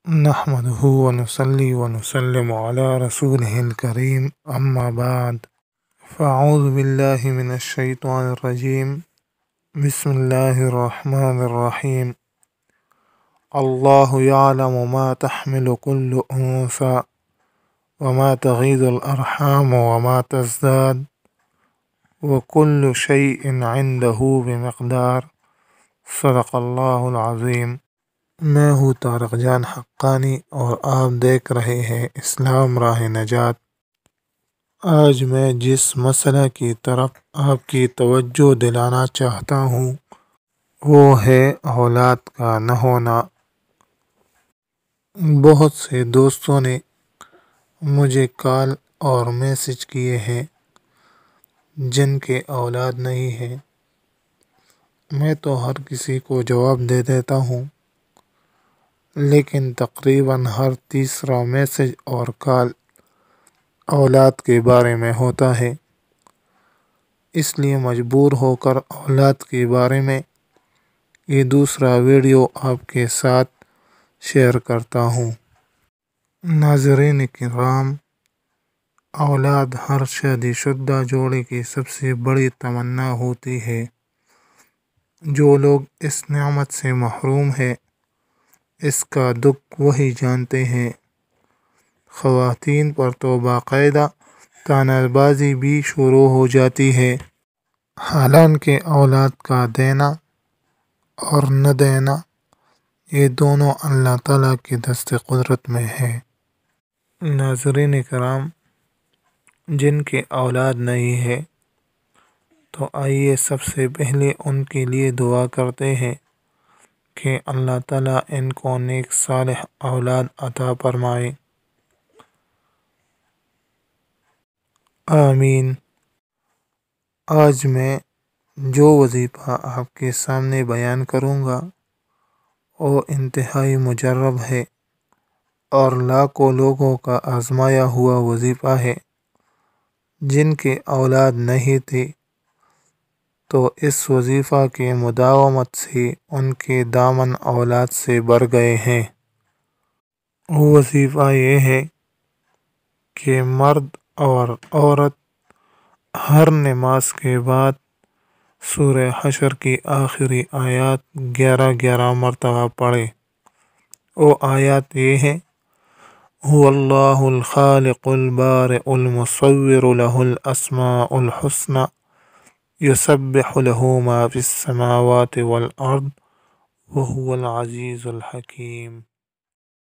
نحمده ونصلي ونسلم على رسوله الكريم أما بعد فأعوذ بالله من الشيطان الرجيم بسم الله الرحمن الرحيم الله يعلم ما تحمل كل أنثى وما تغيض الأرحام وما تزداد وكل شيء عنده بمقدار صدق الله العظيم۔ میں ہوں طارق جان حقانی اور آپ دیکھ رہے ہیں اسلام راہ نجات۔ آج میں جس مسئلہ کی طرف آپ کی توجہ دلانا چاہتا ہوں وہ ہے اولاد کا نہ ہونا۔ بہت سے دوستوں نے مجھے کال اور میسج کیے ہیں جن کے اولاد نہیں ہے۔ میں تو ہر کسی کو جواب دے دیتا ہوں، لیکن تقریباً ہر تیسرا میسج اور کال اولاد کے بارے میں ہوتا ہے۔ اس لیے مجبور ہو کر اولاد کے بارے میں یہ دوسرا ویڈیو آپ کے ساتھ شیئر کرتا ہوں۔ ناظرین کرام، اولاد ہر شادی شدہ جوڑے کی سب سے بڑی تمنا ہوتی ہے۔ جو لوگ اس نعمت سے محروم ہیں اس کا دکھ وہی جانتے ہیں۔ خواتین پر تو باقاعدہ طعنہ بازی بھی شروع ہو جاتی ہے، حالانکہ اولاد کا دینا اور نہ دینا یہ دونوں اللہ تعالیٰ کی دست قدرت میں ہے۔ ناظرین کرام، جن کے اولاد نہیں ہے تو آئیے سب سے پہلے ان کے لیے دعا کرتے ہیں کہ اللہ تعالیٰ ان کو نیک صالح اولاد عطا فرمائے، آمین۔ آج میں جو وظیفہ آپ کے سامنے بیان کروں گا وہ انتہائی مجرب ہے اور لاکھوں لوگوں کا آزمایا ہوا وظیفہ ہے۔ جن کے اولاد نہیں تھی تو اس وظیفہ کی مداومت سے ان کے دامن اولاد سے بھر گئے ہیں۔ وہ وظیفہ یہ ہے کہ مرد اور عورت ہر نماز کے بعد سورہ حشر کی آخری آیات 11 مرتبہ پڑھے۔ وہ آیات یہ ہیں: هو اللہ الخالق البارئ المصور له الاسماء الحسنى يسبح له ما في السماوات والارض وهو العزيز الحكيم۔